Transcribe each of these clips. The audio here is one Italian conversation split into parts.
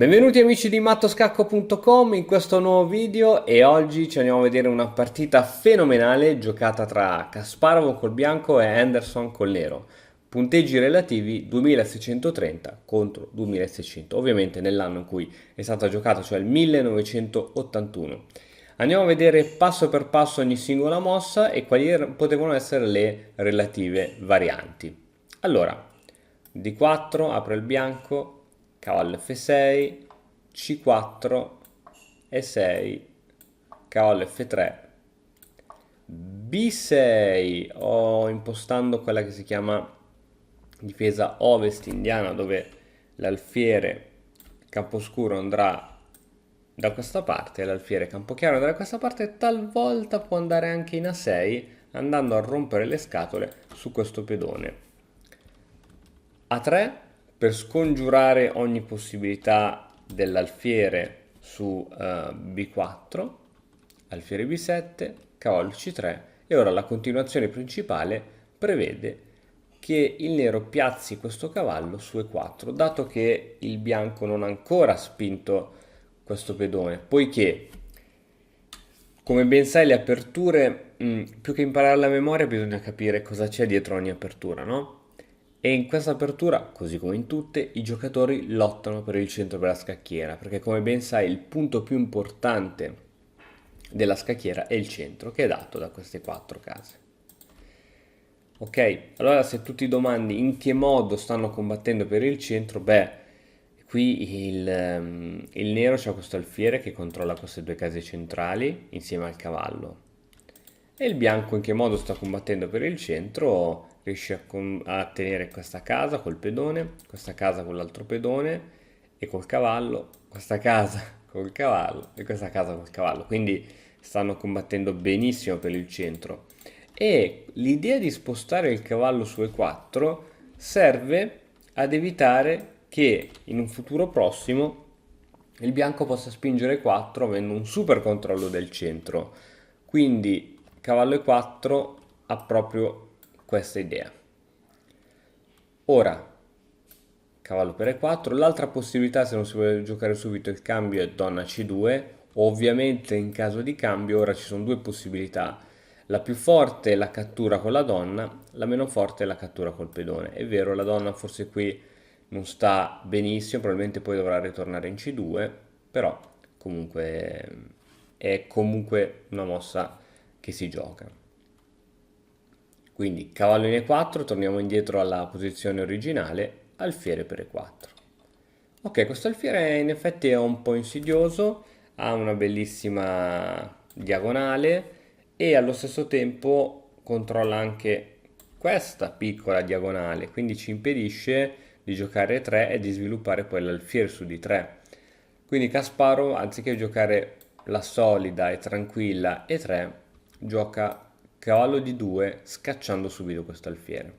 Benvenuti amici di mattoscacco.com in questo nuovo video e oggi ci andiamo a vedere una partita fenomenale giocata tra Kasparov col bianco e Henderson col nero. Punteggi relativi 2630 contro 2600, ovviamente nell'anno in cui è stata giocata, cioè il 1981. Andiamo a vedere passo per passo ogni singola mossa e quali potevano essere le relative varianti. Allora, D4, apre il bianco, cavallo F6, C4, E6, cavallo F3, B6, impostando quella che si chiama difesa ovest indiana, dove l'alfiere camposcuro andrà da questa parte e l'alfiere campochiaro andrà da questa parte, talvolta può andare anche in A6 andando a rompere le scatole su questo pedone. A3 per scongiurare ogni possibilità dell'alfiere su B4, alfiere B7, cavallo C3 e ora la continuazione principale prevede che il nero piazzi questo cavallo su E4, dato che il bianco non ha ancora spinto questo pedone, poiché come ben sai le aperture, più che imparare la memoria bisogna capire cosa c'è dietro ogni apertura, no? E in questa apertura, così come in tutte, i giocatori lottano per il centro della scacchiera, perché come ben sai il punto più importante della scacchiera è il centro, che è dato da queste quattro case. Ok, allora se tu ti domandi in che modo stanno combattendo per il centro, beh, qui il nero c'ha questo alfiere che controlla queste due case centrali insieme al cavallo. E il bianco in che modo sta combattendo per il centro? Riesce a tenere questa casa col pedone, questa casa con l'altro pedone e col cavallo, questa casa col cavallo e questa casa col cavallo. Quindi stanno combattendo benissimo per il centro. E l'idea di spostare il cavallo su E4 serve ad evitare che in un futuro prossimo il bianco possa spingere 4 avendo un super controllo del centro. Quindi cavallo E4 ha proprio questa idea. Ora, cavallo per E4, l'altra possibilità se non si vuole giocare subito il cambio è donna C2, ovviamente in caso di cambio ora ci sono due possibilità, la più forte è la cattura con la donna, la meno forte è la cattura col pedone. È vero, la donna forse qui non sta benissimo, probabilmente poi dovrà ritornare in C2, però comunque è comunque una mossa che si gioca. Quindi cavallo in E4, torniamo indietro alla posizione originale, alfiere per E4. Ok, questo alfiere in effetti è un po' insidioso, ha una bellissima diagonale e allo stesso tempo controlla anche questa piccola diagonale, quindi ci impedisce di giocare E3 e di sviluppare poi l'alfiere su D3. Quindi Kasparov, anziché giocare la solida e tranquilla E3, gioca cavallo D2 scacciando subito questo alfiere.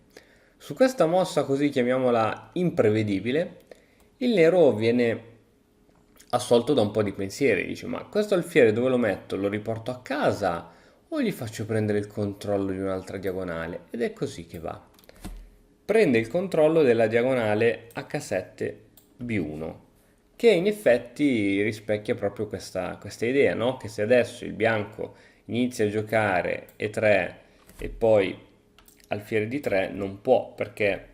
Su questa mossa, così chiamiamola imprevedibile, il nero viene assolto da un po' di pensieri, dice ma questo alfiere dove lo metto? Lo riporto a casa o gli faccio prendere il controllo di un'altra diagonale? Ed è così che va. Prende il controllo della diagonale H7 B1, che in effetti rispecchia proprio questa idea, no? Che se adesso il bianco inizia a giocare E3 e poi alfiere D3 non può perché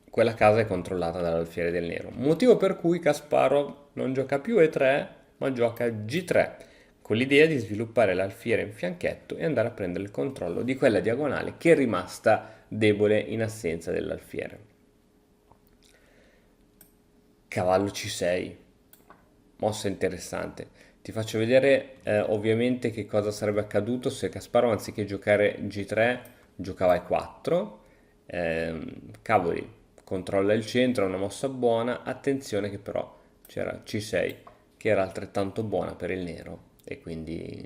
quella casa è controllata dall'alfiere del nero. Motivo per cui Kasparov non gioca più E3 ma gioca G3 con l'idea di sviluppare l'alfiere in fianchetto e andare a prendere il controllo di quella diagonale che è rimasta debole in assenza dell'alfiere. Cavallo C6, mossa interessante. Ti faccio vedere ovviamente che cosa sarebbe accaduto se Kasparov anziché giocare G3 giocava E4. Cavoli, controlla il centro, è una mossa buona. Attenzione che però c'era C6 che era altrettanto buona per il nero e quindi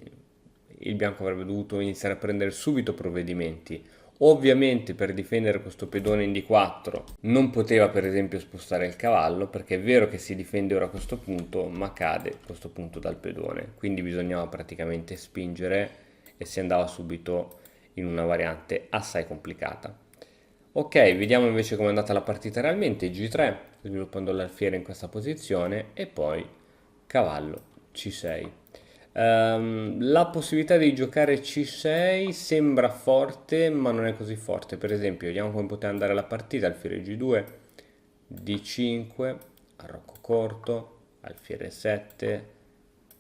il bianco avrebbe dovuto iniziare a prendere subito provvedimenti. Ovviamente per difendere questo pedone in D4 non poteva per esempio spostare il cavallo perché è vero che si difende ora a questo punto ma cade a questo punto dal pedone, quindi bisognava praticamente spingere e si andava subito in una variante assai complicata. Ok, vediamo invece come è andata la partita realmente. G3, sviluppando l'alfiere in questa posizione, e poi cavallo C6. La possibilità di giocare C6 sembra forte, ma non è così forte. Per esempio, vediamo come poteva andare la partita. Alfiere G2, D5, arrocco corto, alfiere 7,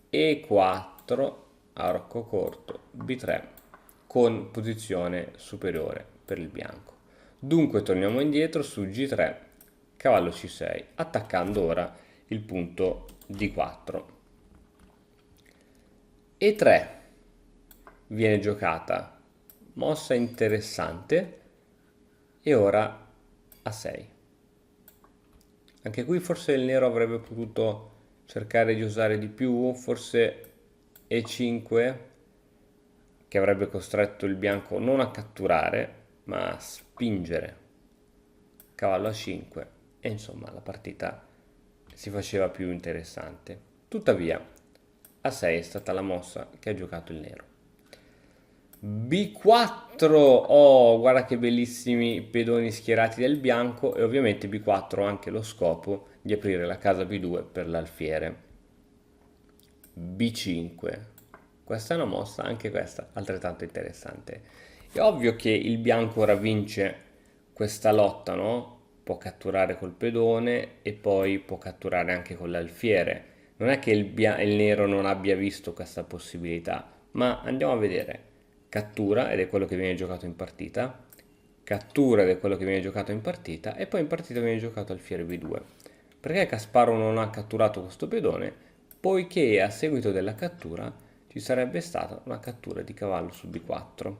E4, arco corto, B3, con posizione superiore per il bianco. Dunque torniamo indietro su G3, cavallo C6, attaccando ora il punto D4. E3 viene giocata, mossa interessante, e ora A6. Anche qui forse il nero avrebbe potuto cercare di usare di più, forse E5, che avrebbe costretto il bianco non a catturare, ma a spingere cavallo A5, e insomma la partita si faceva più interessante. Tuttavia, A6 è stata la mossa che ha giocato il nero. B4, oh, guarda che bellissimi pedoni schierati del bianco, e ovviamente B4 ha anche lo scopo di aprire la casa B2 per l'alfiere. B5, questa è una mossa, anche questa altrettanto interessante. È ovvio che il bianco ora vince questa lotta, no? Può catturare col pedone e poi può catturare anche con l'alfiere. Non è che il nero non abbia visto questa possibilità, ma andiamo a vedere. Cattura, ed è quello che viene giocato in partita, cattura, ed è quello che viene giocato in partita, e poi in partita viene giocato alfiere B2. Perché Casparo non ha catturato questo pedone? Poiché a seguito della cattura ci sarebbe stata una cattura di cavallo su B4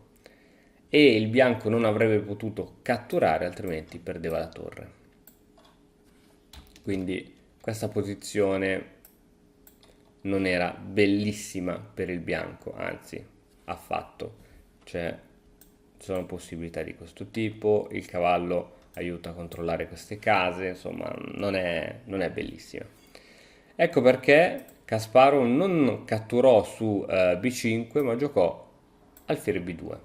e il bianco non avrebbe potuto catturare, altrimenti perdeva la torre. Quindi questa posizione non era bellissima per il bianco, anzi, affatto. Cioè, ci sono possibilità di questo tipo, il cavallo aiuta a controllare queste case, insomma, non è bellissima. Ecco perché Kasparov non catturò su B5, ma giocò alfiere B2.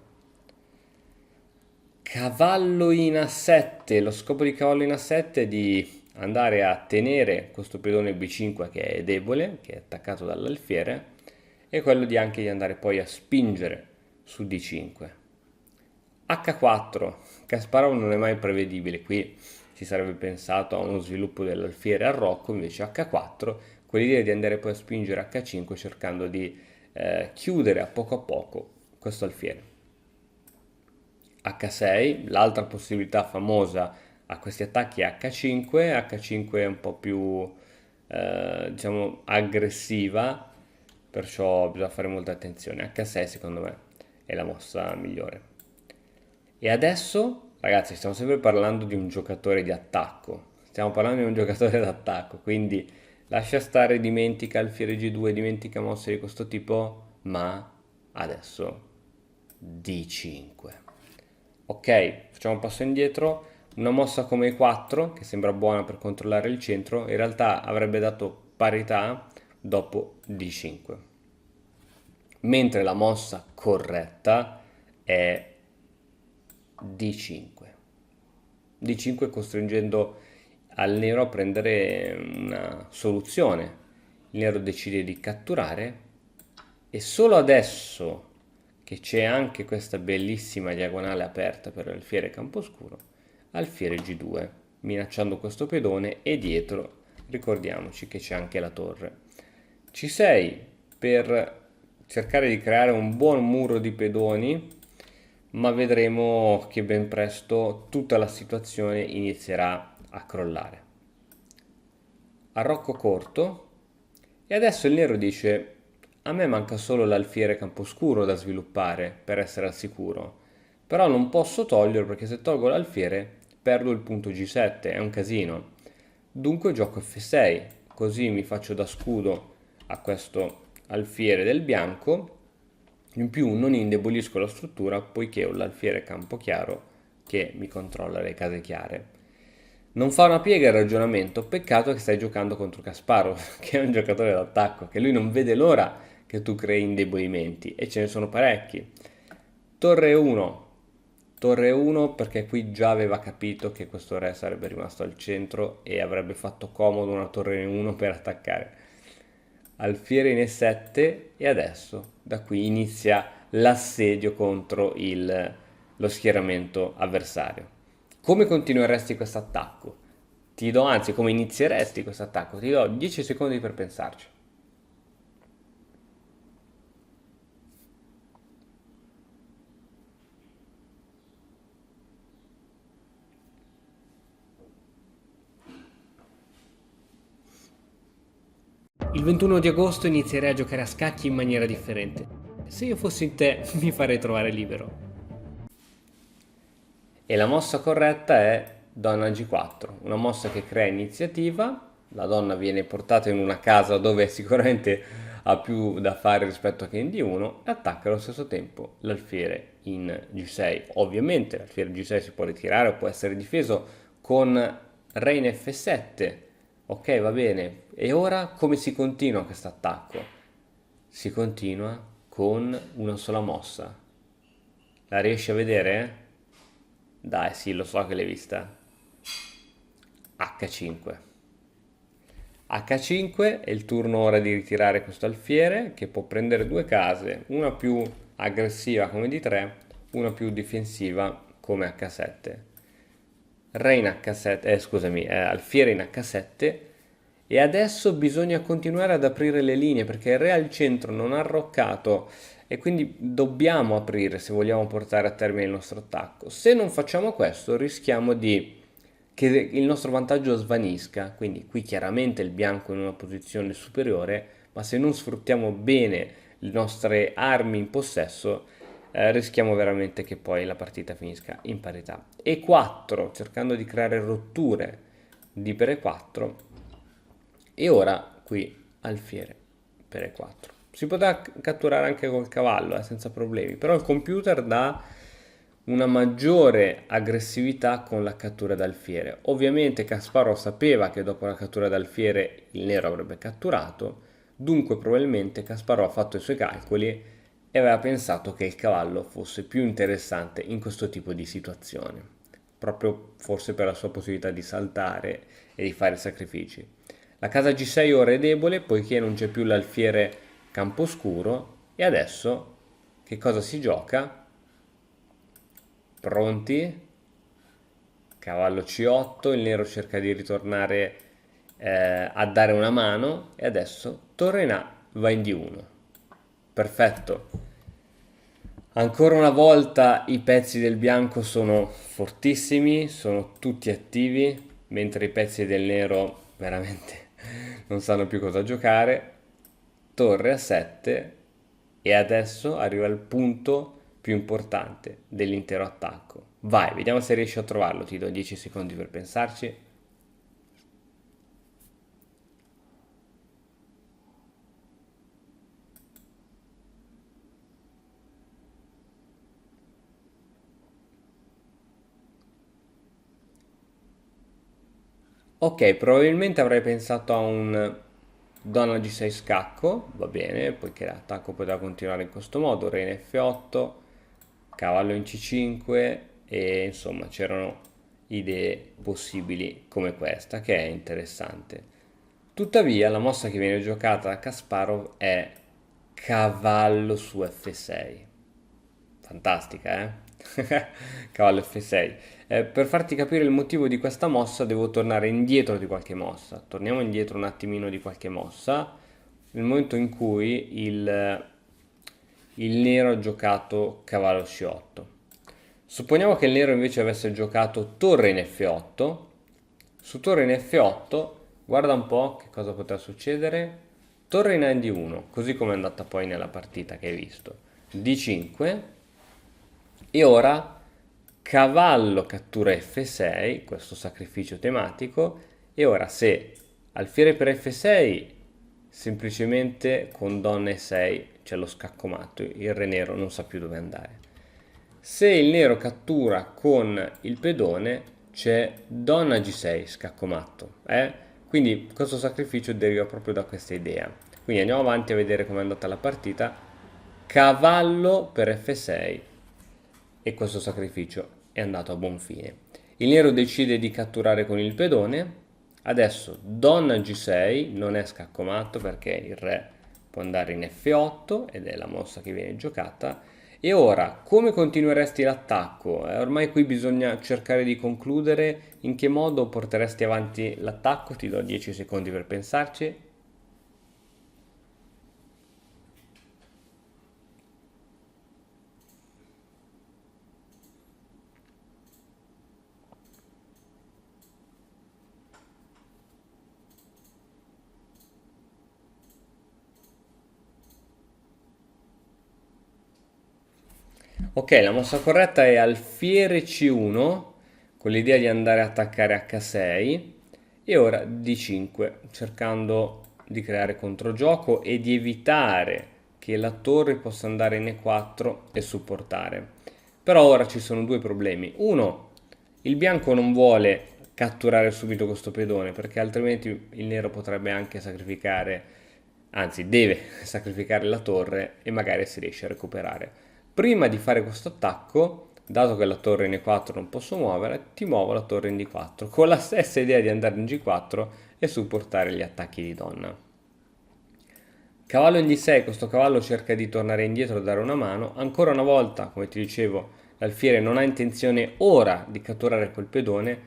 Cavallo in A7, lo scopo di cavallo in A7 è di andare a tenere questo pedone B5 che è debole, che è attaccato dall'alfiere, e quello di anche di andare poi a spingere su D5. H4, Kasparov non è mai prevedibile, qui si sarebbe pensato a uno sviluppo dell'alfiere al rocco, invece H4, quell'idea di andare poi a spingere H5 cercando di chiudere a poco questo alfiere. H6, l'altra possibilità famosa a questi attacchi è H5, H5 è un po' più diciamo aggressiva, perciò bisogna fare molta attenzione. H6 secondo me è la mossa migliore. E adesso, ragazzi, stiamo sempre parlando di un giocatore di attacco, stiamo parlando di un giocatore d'attacco, quindi lascia stare, dimentica alfiere G2, dimentica mosse di questo tipo, ma adesso D5. Ok, facciamo un passo indietro. Una mossa come E4, che sembra buona per controllare il centro, in realtà avrebbe dato parità dopo D5. Mentre la mossa corretta è D5. D5 costringendo al nero a prendere una soluzione. Il nero decide di catturare e solo adesso che c'è anche questa bellissima diagonale aperta per l'alfiere camposcuro, alfiere G2, minacciando questo pedone, e dietro ricordiamoci che c'è anche la torre. C6 per cercare di creare un buon muro di pedoni, ma vedremo che ben presto tutta la situazione inizierà a crollare. Arrocco corto, e adesso il nero dice: a me manca solo l'alfiere camposcuro da sviluppare per essere al sicuro, però non posso toglierlo perché se tolgo l'alfiere perdo il punto G7, è un casino. Dunque gioco F6, così mi faccio da scudo a questo alfiere del bianco, in più non indebolisco la struttura poiché ho l'alfiere campo chiaro che mi controlla le case chiare. Non fa una piega il ragionamento, peccato che stai giocando contro Kasparov, che è un giocatore d'attacco, che lui non vede l'ora che tu crei indebolimenti, e ce ne sono parecchi. Torre 1, Torre 1 perché qui già aveva capito che questo re sarebbe rimasto al centro e avrebbe fatto comodo una torre 1 per attaccare. Alfiere in E7 e adesso da qui inizia l'assedio contro lo schieramento avversario. Come continueresti questo attacco? Ti do, anzi, come inizieresti questo attacco? Ti do 10 secondi per pensarci. Il 21 di agosto inizierei a giocare a scacchi in maniera differente. Se io fossi in te, mi farei trovare libero. E la mossa corretta è donna G4, una mossa che crea iniziativa, la donna viene portata in una casa dove sicuramente ha più da fare rispetto che in D1 e attacca allo stesso tempo l'alfiere in G6. Ovviamente l'alfiere G6 si può ritirare o può essere difeso con re in F7. Ok, va bene. E ora come si continua questo attacco? Si continua con una sola mossa. La riesci a vedere? Dai, sì, lo so che l'hai vista. H5. H5 è il turno ora di ritirare questo alfiere che può prendere due case, una più aggressiva come D3, una più difensiva come H7. Re in H7, scusami, alfiere in H7 e adesso bisogna continuare ad aprire le linee perché il re al centro non ha arroccato e quindi dobbiamo aprire se vogliamo portare a termine il nostro attacco. Se non facciamo questo rischiamo che il nostro vantaggio svanisca, quindi qui chiaramente il bianco è in una posizione superiore, ma se non sfruttiamo bene le nostre armi in possesso, rischiamo veramente che poi la partita finisca in parità. E4, cercando di creare rotture di per E4, e ora qui alfiere per E4. Si potrà catturare anche col cavallo, senza problemi, però il computer dà una maggiore aggressività con la cattura d'alfiere. Ovviamente Kasparov sapeva che dopo la cattura d'alfiere il nero avrebbe catturato, dunque probabilmente Kasparov ha fatto i suoi calcoli e aveva pensato che il cavallo fosse più interessante in questo tipo di situazione, proprio forse per la sua possibilità di saltare e di fare sacrifici. La casa G6 ora è debole poiché non c'è più l'alfiere camposcuro e adesso che cosa si gioca? Pronti? Cavallo C8, il nero cerca di ritornare a dare una mano e adesso torre in A va in D1. Perfetto. Ancora una volta i pezzi del bianco sono fortissimi, sono tutti attivi, mentre i pezzi del nero veramente non sanno più cosa giocare. Torre a 7 e adesso arriva il punto più importante dell'intero attacco. Vai, vediamo se riesci a trovarlo, ti do 10 secondi per pensarci. Ok, probabilmente avrei pensato a un donna G6 scacco, va bene, poiché l'attacco poteva continuare in questo modo, re in F8, cavallo in C5 e insomma c'erano idee possibili come questa, che è interessante. Tuttavia la mossa che viene giocata da Kasparov è cavallo su F6. Fantastica, eh? Cavallo F6. Per farti capire il motivo di questa mossa devo tornare indietro di qualche mossa. Torniamo indietro un attimino di qualche mossa. Nel momento in cui il nero ha giocato cavallo C8. Supponiamo che il nero invece avesse giocato torre in F8. Su torre in F8, guarda un po' che cosa potrà succedere. Torre in AD1, così come è andata poi nella partita che hai visto. D5 e ora cavallo cattura F6, questo sacrificio tematico, e ora se alfiere per F6, semplicemente con donna E6 c'è lo scacco matto, il re nero non sa più dove andare. Se il nero cattura con il pedone c'è donna G6, scacco matto. Quindi questo sacrificio deriva proprio da questa idea. Quindi andiamo avanti a vedere come è andata la partita. Cavallo per F6 e questo sacrificio è andato a buon fine. Il nero decide di catturare con il pedone. Adesso donna G6, non è scacco matto perché il re può andare in F8 ed è la mossa che viene giocata. E ora, come continueresti l'attacco? Ormai qui bisogna cercare di concludere. In che modo porteresti avanti l'attacco? Ti do 10 secondi per pensarci. Ok, la mossa corretta è alfiere C1 con l'idea di andare a attaccare H6 e ora D5 cercando di creare controgioco e di evitare che la torre possa andare in E4 e supportare. Però ora ci sono due problemi. Uno, il bianco non vuole catturare subito questo pedone perché altrimenti il nero potrebbe anche sacrificare, anzi deve sacrificare la torre e magari si riesce a recuperare. Prima di fare questo attacco, dato che la torre in E4 non posso muovere, ti muovo la torre in D4 con la stessa idea di andare in G4 e supportare gli attacchi di donna. Cavallo in D6, questo cavallo cerca di tornare indietro e dare una mano. Ancora una volta, come ti dicevo, l'alfiere non ha intenzione ora di catturare quel pedone.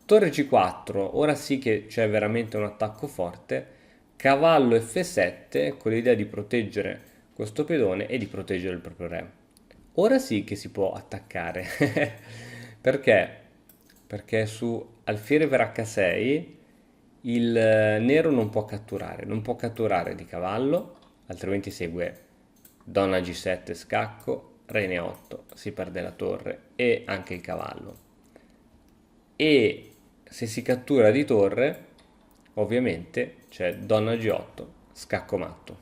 Torre G4, ora sì che c'è veramente un attacco forte. Cavallo F7 con l'idea di proteggere questo pedone e di proteggere il proprio re. Ora sì che si può attaccare. Perché? Perché su alfiere per H6 il nero non può catturare di cavallo, altrimenti segue donna G7 scacco, re in E8, si perde la torre e anche il cavallo. E se si cattura di torre, ovviamente c'è donna G8, scacco matto.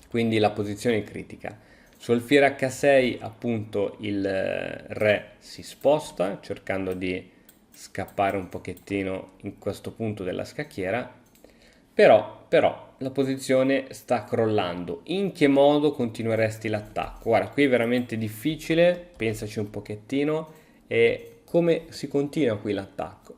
Quindi la posizione è critica. Su alfiere H6 appunto il re si sposta cercando di scappare un pochettino in questo punto della scacchiera, però la posizione sta crollando. In che modo continueresti l'attacco? Guarda, qui è veramente difficile, pensaci un pochettino e come si continua qui l'attacco.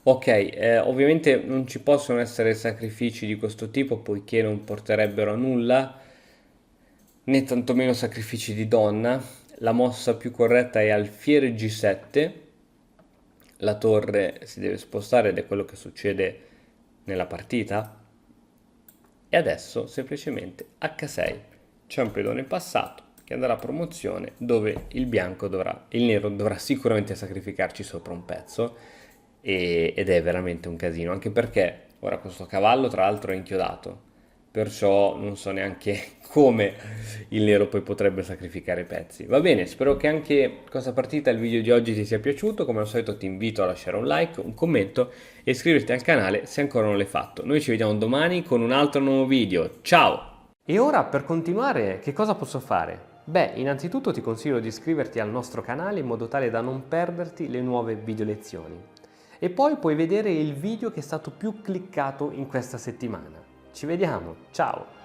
Ok, ovviamente non ci possono essere sacrifici di questo tipo poiché non porterebbero a nulla, né tantomeno sacrifici di donna. La mossa più corretta è alfiere G7, la torre si deve spostare ed è quello che succede nella partita. E adesso semplicemente H6, c'è un pedone passato che andrà a promozione dove il nero dovrà sicuramente sacrificarci sopra un pezzo ed è veramente un casino, anche perché ora questo cavallo tra l'altro è inchiodato, perciò non so neanche come il nero poi potrebbe sacrificare pezzi. Va bene, spero che anche questa partita, il video di oggi ti sia piaciuto, come al solito ti invito a lasciare un like, un commento e iscriverti al canale se ancora non l'hai fatto. Noi ci vediamo domani con un altro nuovo video, ciao! E ora per continuare che cosa posso fare? Beh, innanzitutto ti consiglio di iscriverti al nostro canale in modo tale da non perderti le nuove video lezioni. E poi puoi vedere il video che è stato più cliccato in questa settimana. Ci vediamo, ciao!